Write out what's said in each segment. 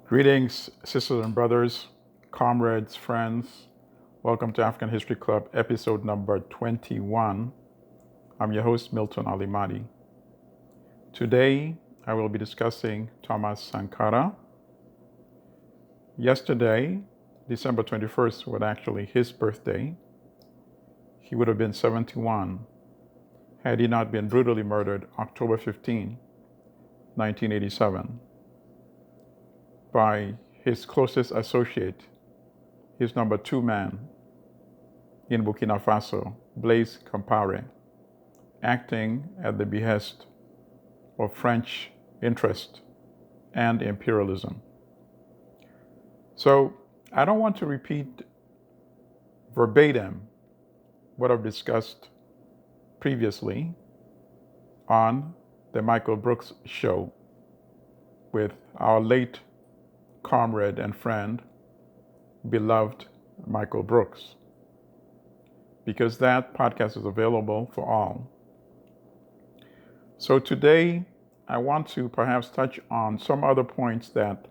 Greetings, sisters and brothers, comrades, friends. Welcome to African History Club, episode number 21. I'm your host, Milton Alimadi. Today, I will be discussing Thomas Sankara. Yesterday, December 21st, was actually his birthday. He would have been 71 had he not been brutally murdered October 15, 1987. By his closest associate, his number two man in Burkina Faso, Blaise Compaoré, acting at the behest of French interest and imperialism. So I don't want to repeat verbatim what I've discussed previously on the Michael Brooks show with our late comrade and friend, beloved Michael Brooks, because that podcast is available for all. So today, I want to perhaps touch on some other points that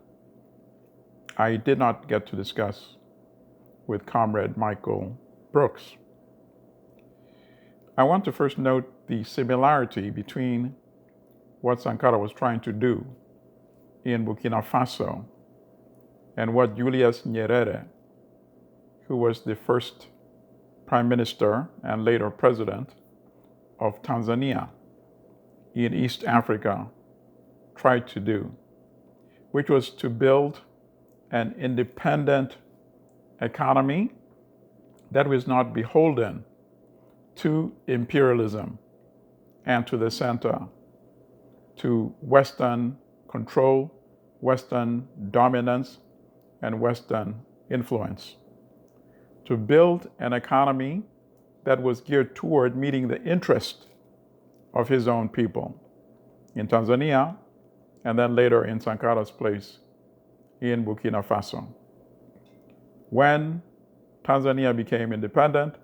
I did not get to discuss with comrade Michael Brooks. I want to first note the similarity between what Sankara was trying to do in Burkina Faso and what Julius Nyerere, who was the first prime minister and later president of Tanzania in East Africa, tried to do, which was to build an independent economy that was not beholden to imperialism and to the center, to Western control, Western dominance, and Western influence. To build an economy that was geared toward meeting the interest of his own people in Tanzania, and then later in Sankara's place in Burkina Faso. When Tanzania became independent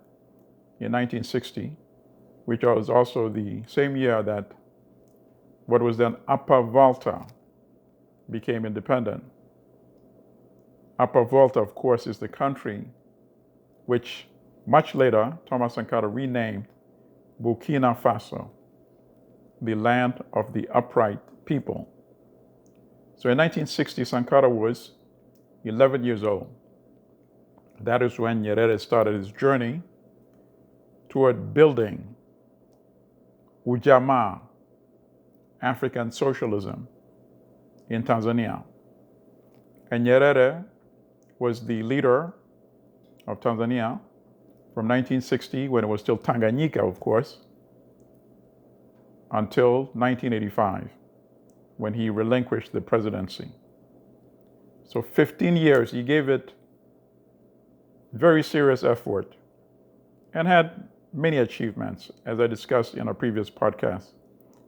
in 1960, which was also the same year that what was then Upper Volta became independent. Upper Volta, of course, is the country which much later Thomas Sankara renamed Burkina Faso, the land of the upright people. So in 1960, Sankara was 11 years old. That is when Nyerere started his journey toward building Ujamaa, African socialism, in Tanzania. And Nyerere was the leader of Tanzania from 1960, when it was still Tanganyika, of course, until 1985, when he relinquished the presidency. So 15 years, he gave it very serious effort and had many achievements, as I discussed in a previous podcast.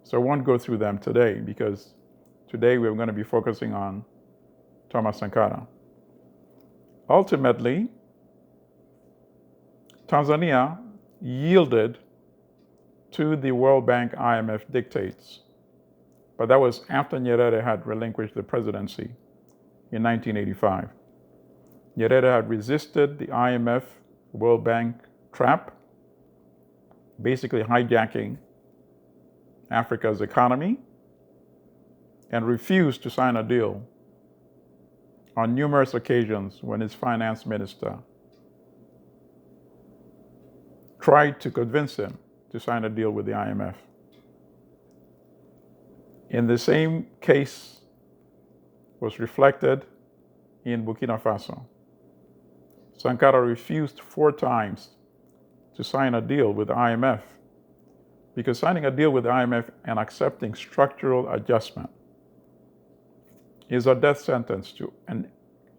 So I won't go through them today, because today we're going to be focusing on Thomas Sankara. Ultimately, Tanzania yielded to the World Bank IMF dictates, but that was after Nyerere had relinquished the presidency in 1985. Nyerere had resisted the IMF World Bank trap, basically hijacking Africa's economy, and refused to sign a deal on numerous occasions when his finance minister tried to convince him to sign a deal with the IMF. In the same case was reflected in Burkina Faso. Sankara refused 4 times to sign a deal with the IMF, because signing a deal with the IMF and accepting structural adjustment is a death sentence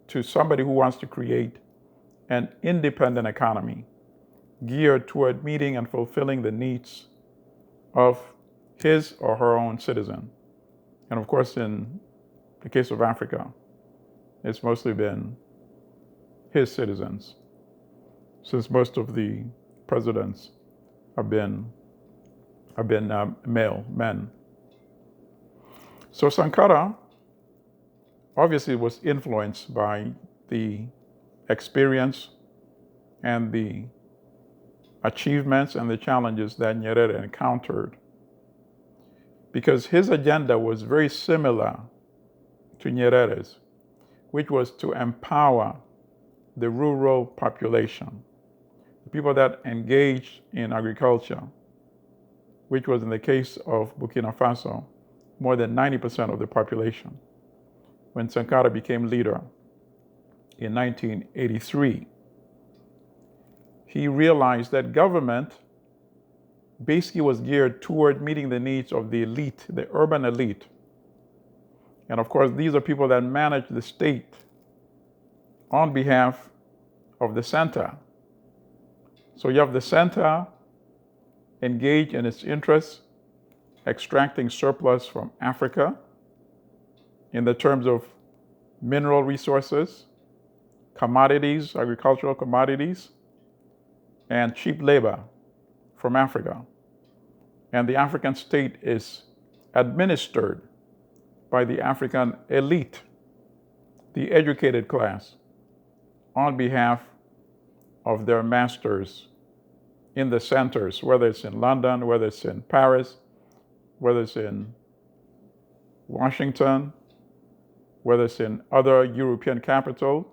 to somebody who wants to create an independent economy geared toward meeting and fulfilling the needs of his or her own citizen. And of course, in the case of Africa, it's mostly been his citizens, since most of the presidents have been male men. So Sankara obviously was influenced by the experience and the achievements and the challenges that Nyerere encountered, because his agenda was very similar to Nyerere's, which was to empower the rural population, the people that engaged in agriculture, which was in the case of Burkina Faso, more than 90% of the population. When Sankara became leader in 1983, he realized that government basically was geared toward meeting the needs of the elite, the urban elite. And of course, these are people that manage the state on behalf of the center. So you have the center engaged in its interests, extracting surplus from Africa in the terms of mineral resources, commodities, agricultural commodities, and cheap labor from Africa. And the African state is administered by the African elite, the educated class, on behalf of their masters in the centers, whether it's in London, whether it's in Paris, whether it's in Washington, whether it's in other European capitals,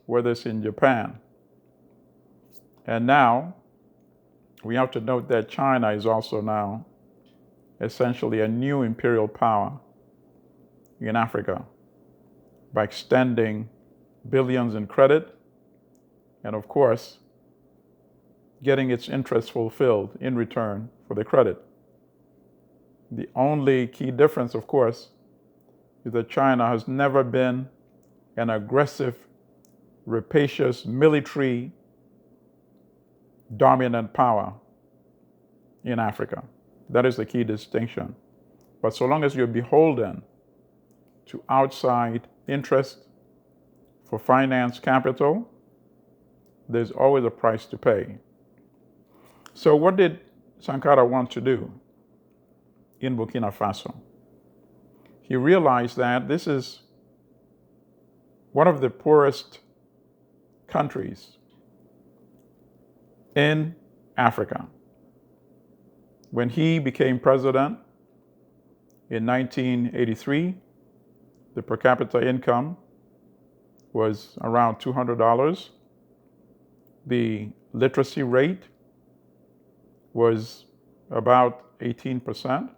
whether it's in Japan. And now, we have to note that China is also now essentially a new imperial power in Africa by extending billions in credit and, of course, getting its interests fulfilled in return for the credit. The only key difference, of course, is that China has never been an aggressive, rapacious, military dominant power in Africa. That is the key distinction. But so long as you're beholden to outside interest for finance capital, there's always a price to pay. So what did Sankara want to do in Burkina Faso? He realized that this is one of the poorest countries in Africa. When he became president in 1983, the per capita income was around $200. The literacy rate was about 18%.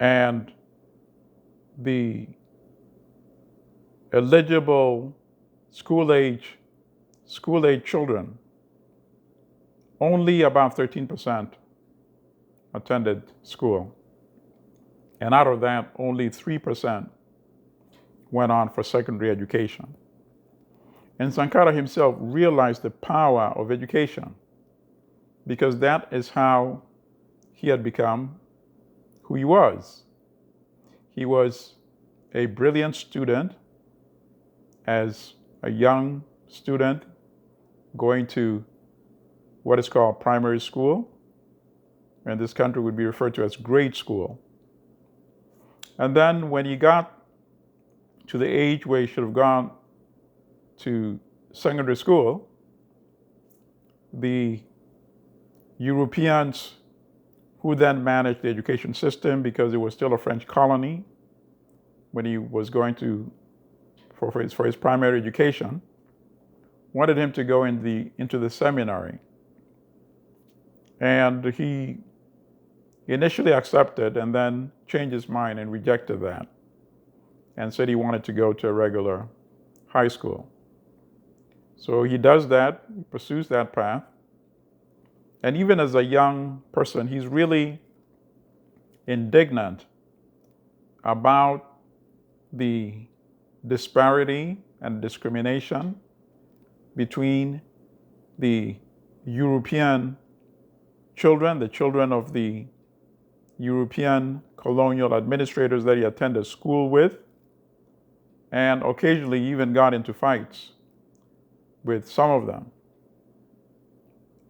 And the eligible school-age children, only about 13% attended school. And out of that, only 3% went on for secondary education. And Sankara himself realized the power of education, because that is how he had become who he was. He was a brilliant student as a young student going to what is called primary school, and this country would be referred to as grade school. And then when he got to the age where he should have gone to secondary school, the Europeans who then managed the education system, because it was still a French colony when he was going to for his primary education, wanted him to go into the seminary. And he initially accepted and then changed his mind and rejected that and said he wanted to go to a regular high school. So he does that, he pursues that path. And even as a young person, he's really indignant about the disparity and discrimination between the European children, the children of the European colonial administrators that he attended school with, and occasionally even got into fights with some of them.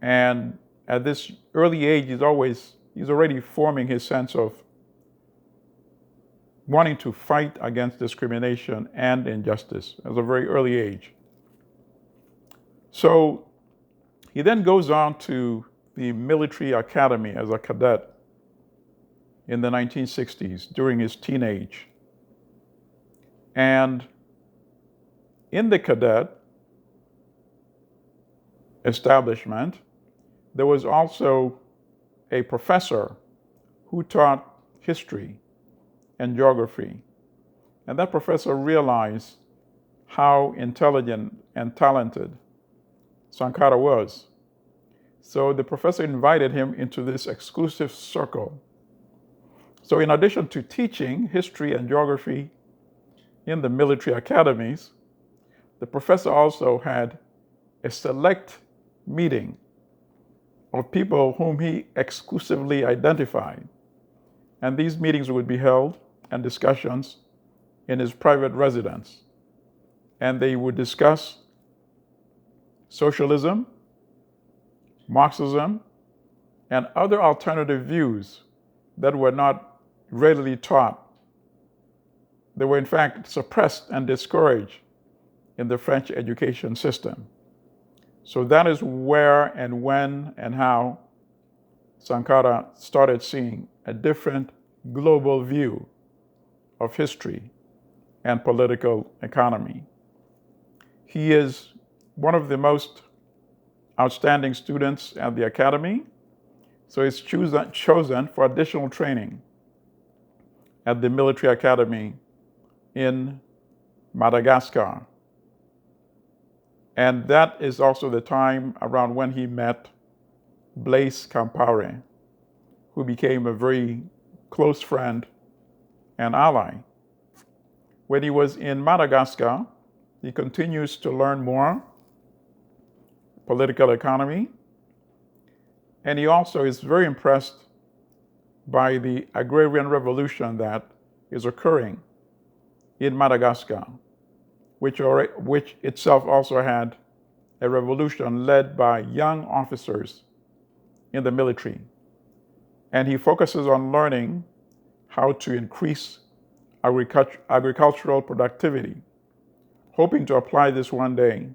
And at this early age, he's already forming his sense of wanting to fight against discrimination and injustice at a very early age. So he then goes on to the military academy as a cadet in the 1960s during his teenage. And in the cadet establishment, there was also a professor who taught history and geography. And that professor realized how intelligent and talented Sankara was. So the professor invited him into this exclusive circle. So in addition to teaching history and geography in the military academies, the professor also had a select meeting of people whom he exclusively identified. And these meetings would be held and discussions in his private residence. And they would discuss socialism, Marxism, and other alternative views that were not readily taught. They were in fact suppressed and discouraged in the French education system. So that is where and when and how Sankara started seeing a different global view of history and political economy. He is one of the most outstanding students at the academy, so he's chosen for additional training at the military academy in Madagascar. And that is also the time around when he met Blaise Compaoré, who became a very close friend and ally. When he was in Madagascar, he continues to learn more political economy, and he also is very impressed by the agrarian revolution that is occurring in Madagascar, which itself also had a revolution led by young officers in the military. And he focuses on learning how to increase agricultural productivity, hoping to apply this one day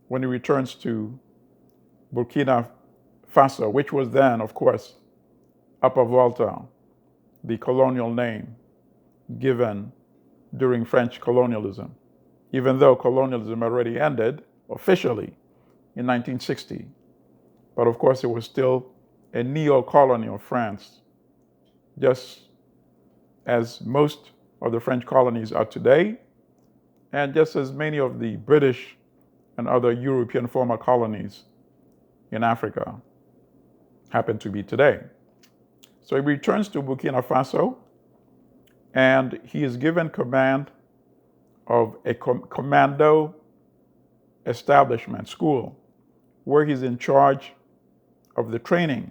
when he returns to Burkina Faso, which was then, of course, Upper Volta, the colonial name given during French colonialism, even though colonialism already ended officially in 1960. But of course, it was still a neo-colony of France, just as most of the French colonies are today, and just as many of the British and other European former colonies in Africa happen to be today. So he returns to Burkina Faso, and he is given command of a commando establishment, school, where he's in charge of the training.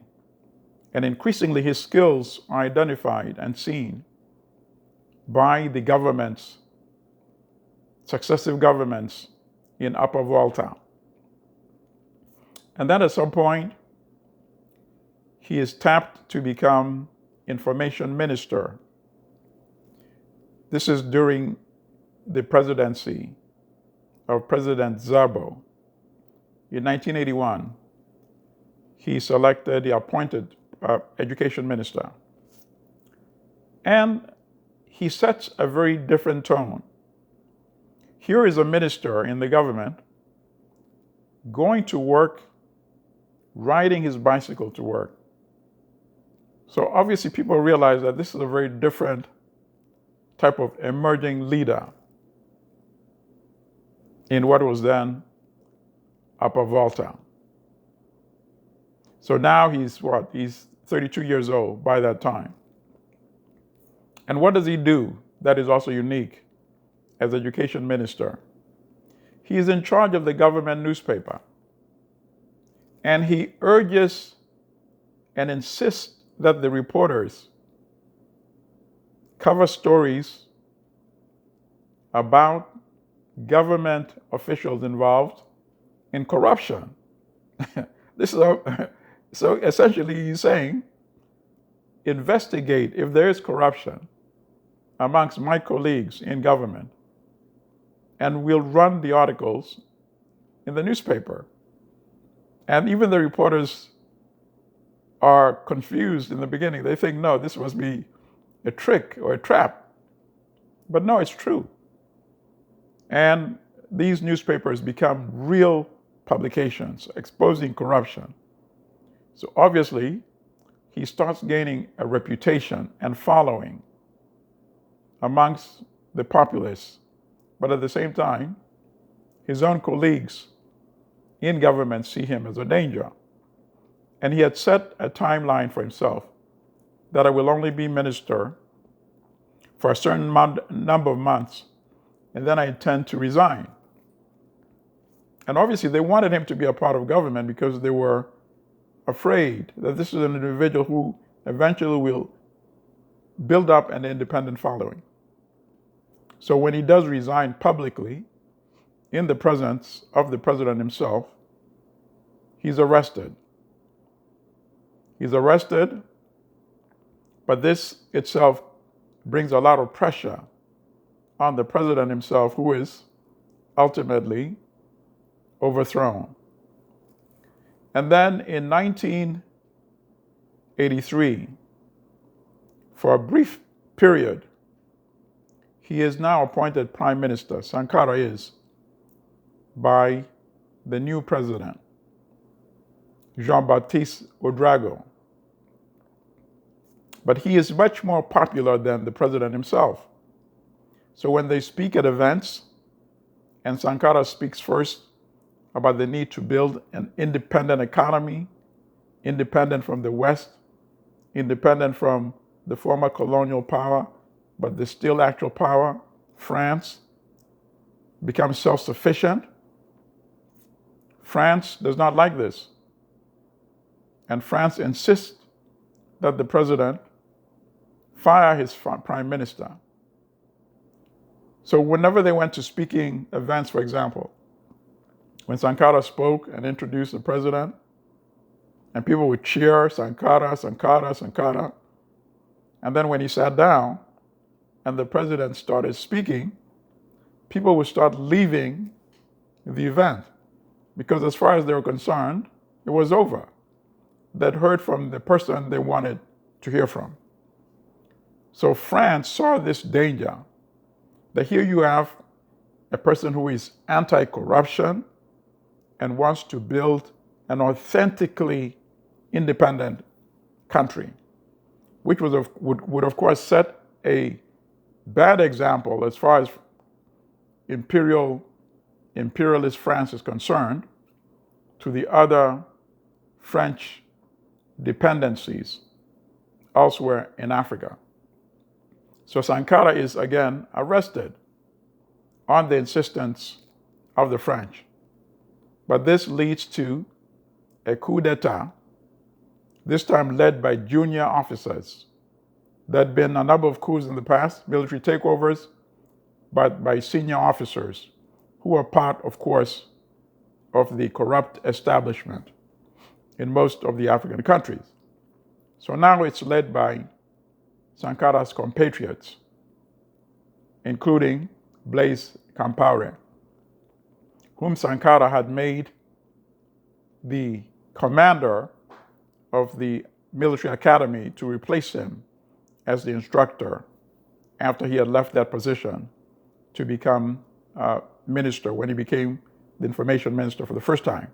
And increasingly, his skills are identified and seen by the governments, successive governments in Upper Volta. And then at some point, he is tapped to become information minister. This is during the presidency of President Szabo. In 1981, he selected the appointed education minister. And he sets a very different tone. Here is a minister in the government going to work, riding his bicycle to work. So obviously people realize that this is a very different type of emerging leader in what was then Upper Volta. So now he's 32 years old by that time. And what does he do that is also unique as education minister? He is in charge of the government newspaper. And he urges and insists that the reporters cover stories about government officials involved in corruption. So essentially he's saying, investigate if there is corruption amongst my colleagues in government and will run the articles in the newspaper. And even the reporters are confused in the beginning. They think, no, this must be a trick or a trap. But no, it's true. And these newspapers become real publications exposing corruption. So obviously, he starts gaining a reputation and following amongst the populace. But at the same time, his own colleagues in government see him as a danger. And he had set a timeline for himself that I will only be minister for a certain number of months, and then I intend to resign. And obviously, they wanted him to be a part of government because they were afraid that this is an individual who eventually will build up an independent following. So when he does resign publicly, in the presence of the president himself, he's arrested. He's arrested, but this itself brings a lot of pressure on the president himself, who is ultimately overthrown. And then in 1983, for a brief period, he is now appointed prime minister, Sankara is, by the new president, Jean-Baptiste Ouedraogo. But he is much more popular than the president himself. So when they speak at events, and Sankara speaks first about the need to build an independent economy, independent from the West, independent from the former colonial power, but the still actual power, France, becomes self-sufficient. France does not like this. And France insists that the president fire his prime minister. So whenever they went to speaking events, for example, when Sankara spoke and introduced the president, and people would cheer, Sankara, Sankara, Sankara. And then when he sat down and the president started speaking, people would start leaving the event because as far as they were concerned, it was over. They'd heard from the person they wanted to hear from. So France saw this danger, that here you have a person who is anti-corruption and wants to build an authentically independent country, which would of course set a bad example as far as imperialist France is concerned to the other French dependencies elsewhere in Africa. So Sankara is again arrested on the insistence of the French. But this leads to a coup d'etat, this time led by junior officers. There had been a number of coups in the past, military takeovers, but by senior officers who are part, of course, of the corrupt establishment in most of the African countries. So now it's led by Sankara's compatriots, including Blaise Compaoré, whom Sankara had made the commander of the military academy to replace him as the instructor after he had left that position to become minister when he became the information minister for the first time.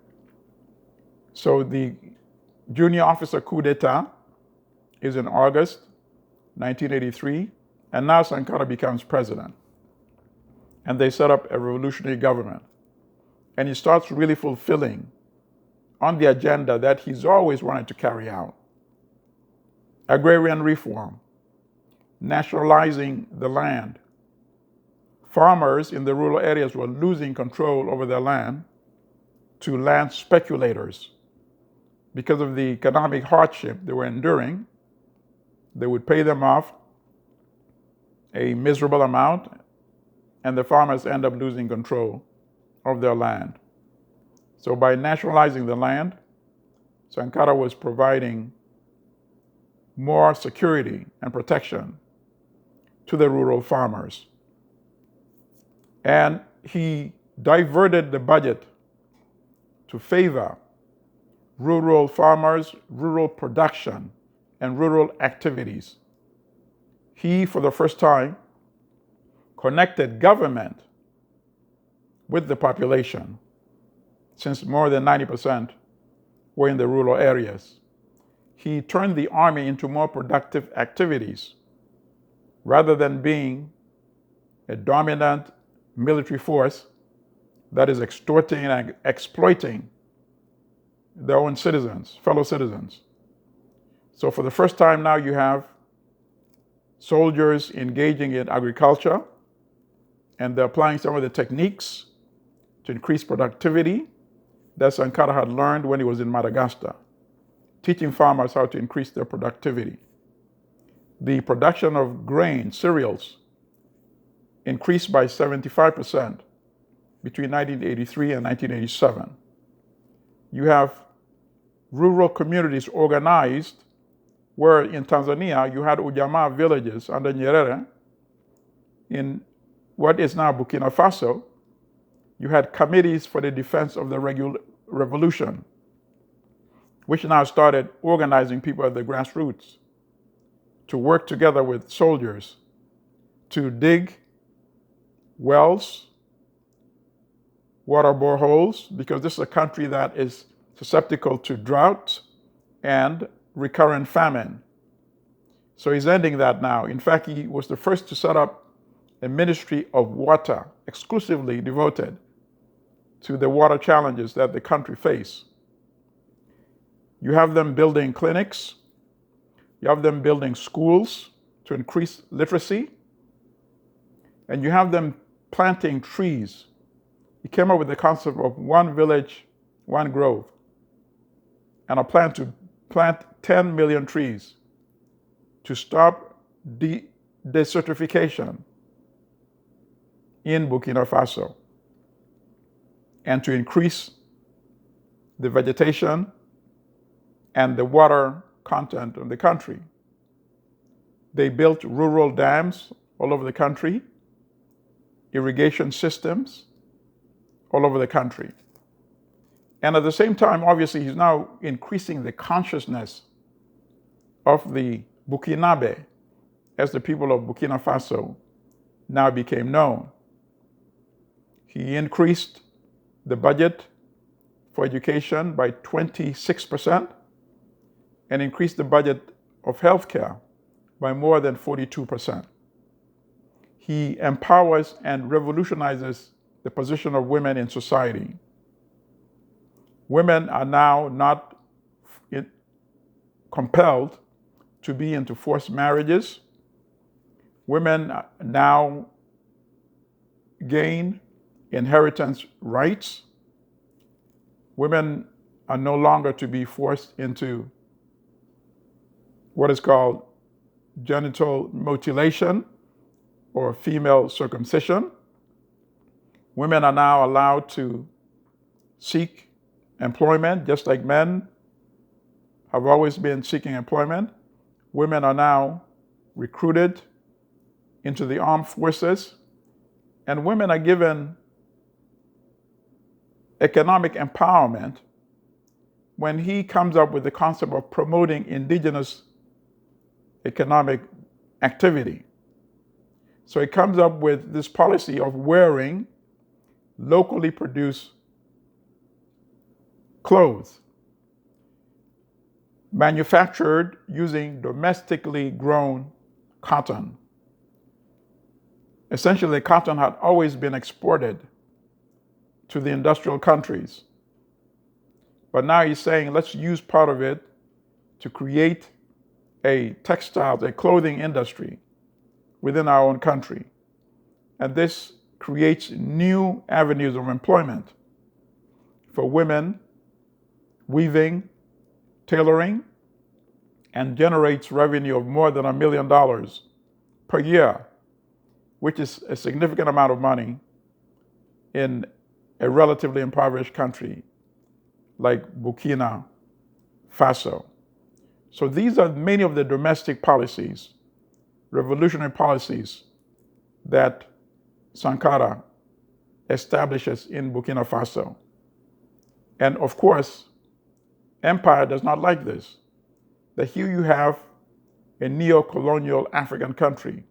So the junior officer coup d'etat is in August 1983, and now Sankara becomes president. And they set up a revolutionary government. And he starts really fulfilling on the agenda that he's always wanted to carry out. Agrarian reform, nationalizing the land. Farmers in the rural areas were losing control over their land to land speculators. Because of the economic hardship they were enduring, they would pay them off a miserable amount, and the farmers end up losing control of their land. So by nationalizing the land, Sankara was providing more security and protection to the rural farmers. And he diverted the budget to favor rural farmers, rural production, and rural activities. He, for the first time, connected government with the population, since more than 90% were in the rural areas. He turned the army into more productive activities rather than being a dominant military force that is extorting and exploiting their own citizens, fellow citizens. So for the first time now, you have soldiers engaging in agriculture, and they're applying some of the techniques to increase productivity that Sankara had learned when he was in Madagascar, teaching farmers how to increase their productivity. The production of grain, cereals, increased by 75% between 1983 and 1987. You have rural communities organized where in Tanzania you had Ujamaa villages under Nyerere. In what is now Burkina Faso, you had committees for the defense of the revolution, which now started organizing people at the grassroots to work together with soldiers to dig wells, water boreholes, because this is a country that is susceptible to drought and recurrent famine. So he's ending that now. In fact, he was the first to set up a ministry of water exclusively devoted to the water challenges that the country face. You have them building clinics, you have them building schools to increase literacy, and you have them planting trees. He came up with the concept of one village, one grove, and a plan to plant 10 million trees to stop desertification in Burkina Faso and to increase the vegetation and the water content of the country. They built rural dams all over the country, irrigation systems all over the country. And at the same time, obviously, he's now increasing the consciousness of the Burkinabe as the people of Burkina Faso now became known. He increased the budget for education by 26% and increased the budget of healthcare by more than 42%. He empowers and revolutionizes the position of women in society. Women are now not compelled to be into forced marriages. Women now gain inheritance rights. Women are no longer to be forced into what is called genital mutilation or female circumcision. Women are now allowed to seek employment, just like men have always been seeking employment. Women are now recruited into the armed forces, and women are given economic empowerment when he comes up with the concept of promoting indigenous economic activity. So he comes up with this policy of wearing locally produced clothes, manufactured using domestically grown cotton. Essentially, cotton had always been exported to the industrial countries. But now he's saying, let's use part of it to create a clothing industry within our own country. And this creates new avenues of employment for women weaving, tailoring, and generates revenue of more than $1 million per year, which is a significant amount of money in a relatively impoverished country like Burkina Faso. So these are many of the domestic policies revolutionary policies that Sankara establishes in Burkina Faso. And of course, empire does not like this. That here you have a neo-colonial African country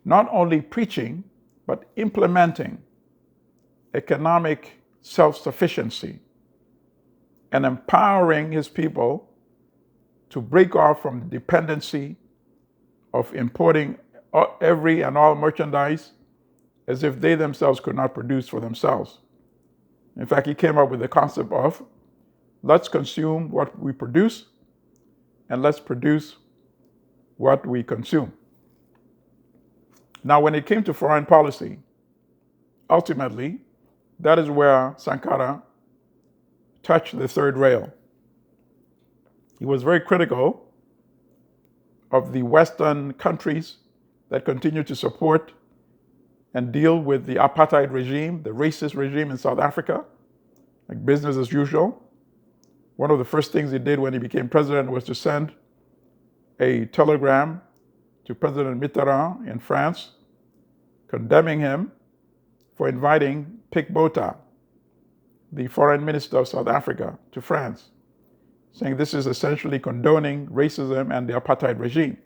not only preaching, but implementing economic self-sufficiency and empowering his people to break off from the dependency of importing every and all merchandise as if they themselves could not produce for themselves. In fact, he came up with the concept of let's consume what we produce and let's produce what we consume. Now, when it came to foreign policy, ultimately, that is where Sankara touched the third rail. He was very critical of the Western countries that continue to support and deal with the apartheid regime, the racist regime in South Africa, like business as usual. One of the first things he did when he became president was to send a telegram to President Mitterrand in France, condemning him for inviting Pik Botha, the foreign minister of South Africa, to France, saying this is essentially condoning racism and the apartheid regime.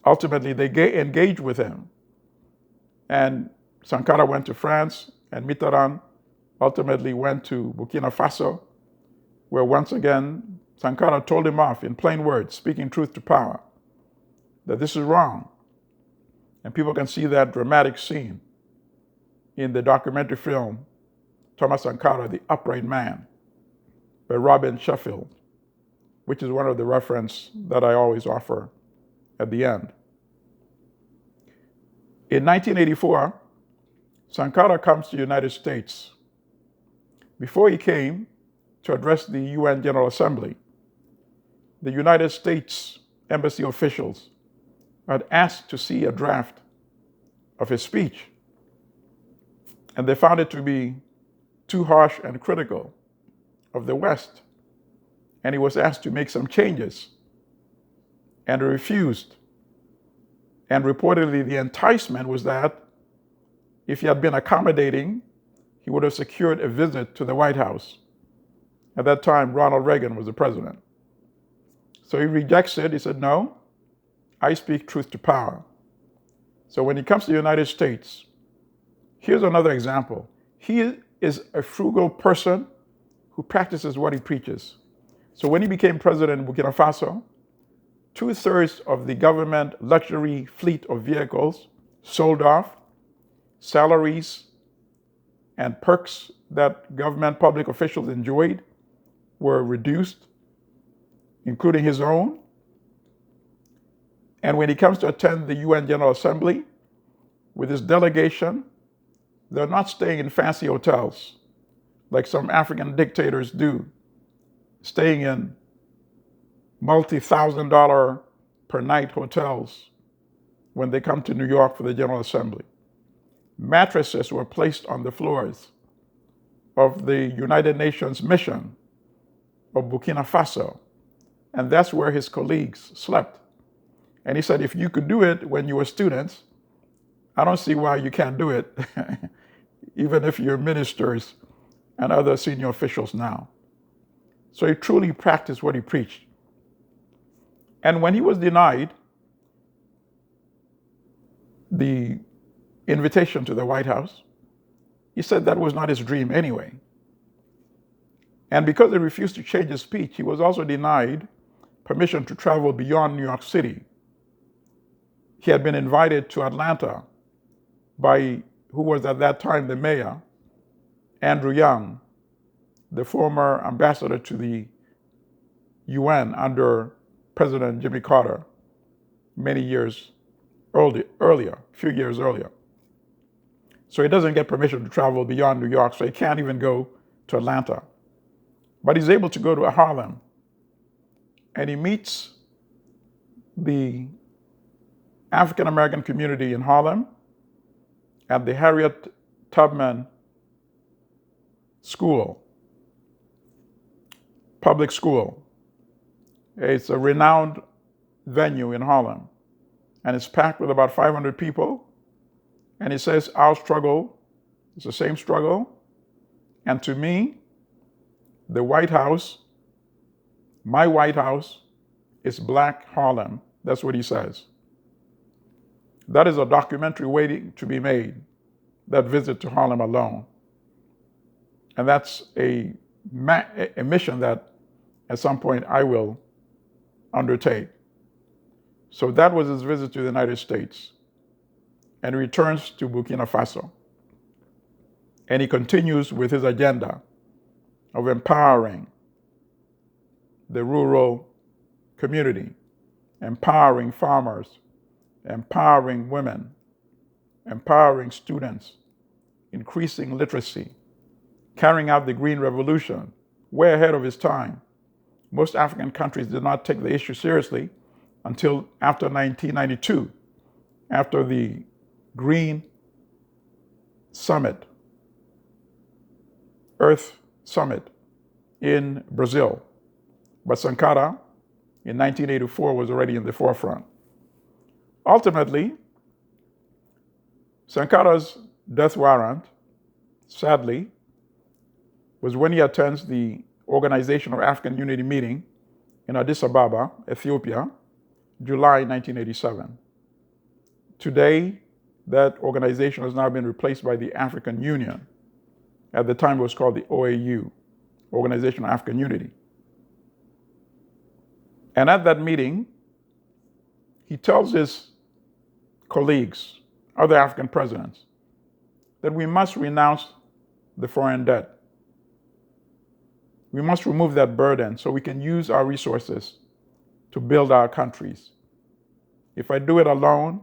Ultimately, they engaged with him. And Sankara went to France, and Mitterrand ultimately went to Burkina Faso, where once again, Sankara told him off in plain words, speaking truth to power, that this is wrong. And people can see that dramatic scene in the documentary film, Thomas Sankara, The Upright Man, by Robin Sheffield, which is one of the references that I always offer at the end. In 1984, Sankara comes to the United States. Before he came to address the UN General Assembly, the United States embassy officials had asked to see a draft of his speech, and they found it to be too harsh and critical of the West, and he was asked to make some changes, and he refused. And reportedly, the enticement was that if he had been accommodating, he would have secured a visit to the White House. At that time, Ronald Reagan was the president. So he rejects it. He said, no, I speak truth to power. So when he comes to the United States, here's another example. He is a frugal person who practices what he preaches. So when he became president in Burkina Faso, 2/3 of the government luxury fleet of vehicles sold off, salaries and perks that government public officials enjoyed were reduced, including his own. And when he comes to attend the UN General Assembly with his delegation, they're not staying in fancy hotels like some African dictators do, staying in multi-$1,000 per night hotels when they come to New York for the General Assembly. Mattresses were placed on the floors of the United Nations mission of Burkina Faso, and that's where his colleagues slept. And he said, if you could do it when you were students, I don't see why you can't do it, even if you're ministers and other senior officials now. So he truly practiced what he preached. And when he was denied the invitation to the White House, he said that was not his dream anyway. And because he refused to change his speech, he was also denied permission to travel beyond New York City. He had been invited to Atlanta by who was at that time the mayor, Andrew Young, the former ambassador to the UN under President Jimmy Carter many years earlier, a few years earlier. So he doesn't get permission to travel beyond New York, so he can't even go to Atlanta. But he's able to go to Harlem, and he meets the African American community in Harlem at the Harriet Tubman School, public school. It's a renowned venue in Harlem. and it's packed with about 500 people. And he says, our struggle is the same struggle. And to me, the White House, my White House, is Black Harlem. That's what he says. That is a documentary waiting to be made, that visit to Harlem alone. And that's a mission that at some point I will undertake. So that was his visit to the United States. And he returns to Burkina Faso. And he continues with his agenda of empowering the rural community, empowering farmers, empowering women, empowering students, increasing literacy, carrying out the Green Revolution, way ahead of his time. Most African countries did not take the issue seriously until after 1992, after the Green Summit, Earth Summit in Brazil. But Sankara, in 1984, was already in the forefront. Ultimately, Sankara's death warrant, sadly, was when he attends the Organization of African Unity meeting in Addis Ababa, Ethiopia, July 1987. Today, that organization has now been replaced by the African Union. At the time, it was called the OAU, Organization of African Unity. And at that meeting, he tells his colleagues, other African presidents, that we must renounce the foreign debt. We must remove that burden so we can use our resources to build our countries. If I do it alone,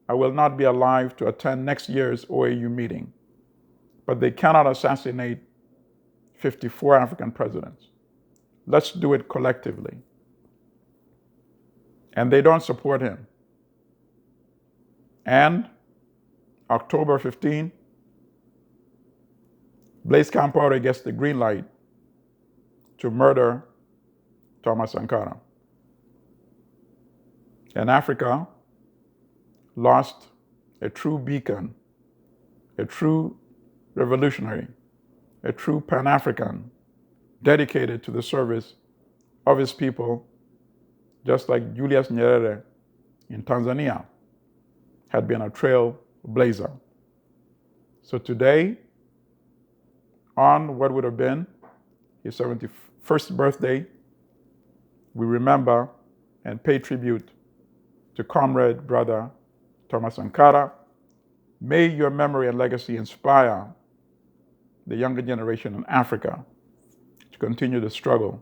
I will not be alive to attend next year's OAU meeting. But they cannot assassinate 54 African presidents. Let's do it collectively. And they don't support him. And October 15, Blaise Compaoré gets the green light to murder Thomas Sankara. And Africa lost a true beacon, a true revolutionary, a true Pan-African, dedicated to the service of his people, just like Julius Nyerere in Tanzania had been a trailblazer. So today, on what would have been his 71st birthday, we remember and pay tribute to comrade, brother Thomas Sankara. May your memory and legacy inspire the younger generation in Africa to continue the struggle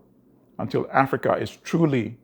until Africa is truly